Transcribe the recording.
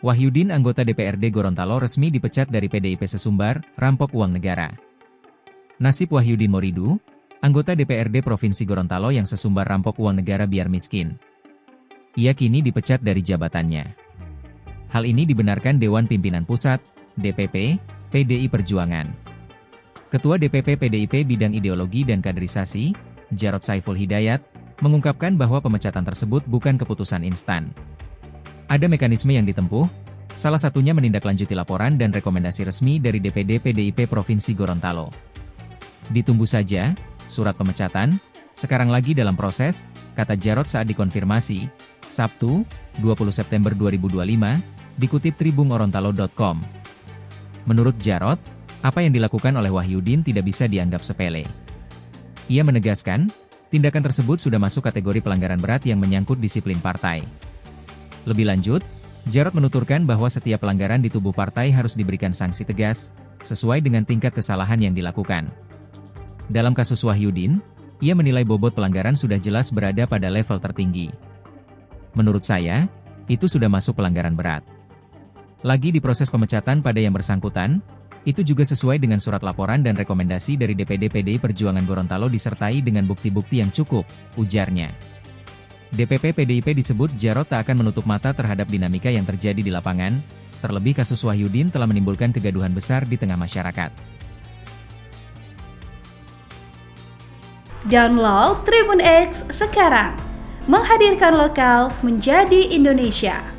Wahyudin, anggota DPRD Gorontalo, resmi dipecat dari PDIP Sesumbar, rampok uang negara. Nasib Wahyudin Moridu, anggota DPRD Provinsi Gorontalo yang sesumbar rampok uang negara biar miskin. Ia kini dipecat dari jabatannya. Hal ini dibenarkan Dewan Pimpinan Pusat, DPP, PDI Perjuangan. Ketua DPP PDIP Bidang Ideologi dan Kaderisasi, Jarod Saiful Hidayat, mengungkapkan bahwa pemecatan tersebut bukan keputusan instan. Ada mekanisme yang ditempuh, salah satunya menindaklanjuti laporan dan rekomendasi resmi dari DPD PDIP Provinsi Gorontalo. Ditunggu saja, surat pemecatan, sekarang lagi dalam proses, kata Jarod saat dikonfirmasi, Sabtu, 20 September 2025, dikutip tribunorontalo.com. Menurut Jarod, apa yang dilakukan oleh Wahyudin tidak bisa dianggap sepele. Ia menegaskan, tindakan tersebut sudah masuk kategori pelanggaran berat yang menyangkut disiplin partai. Lebih lanjut, Jarod menuturkan bahwa setiap pelanggaran di tubuh partai harus diberikan sanksi tegas, sesuai dengan tingkat kesalahan yang dilakukan. Dalam kasus Wahyudin, ia menilai bobot pelanggaran sudah jelas berada pada level tertinggi. Menurut saya, itu sudah masuk pelanggaran berat. Lagi di proses pemecatan pada yang bersangkutan, itu juga sesuai dengan surat laporan dan rekomendasi dari DPD PDI Perjuangan Gorontalo disertai dengan bukti-bukti yang cukup, ujarnya. DPP PDIP disebut Jarod tak akan menutup mata terhadap dinamika yang terjadi di lapangan, terlebih kasus Wahyudin telah menimbulkan kegaduhan besar di tengah masyarakat. Download Tribun X sekarang, menghadirkan lokal menjadi Indonesia.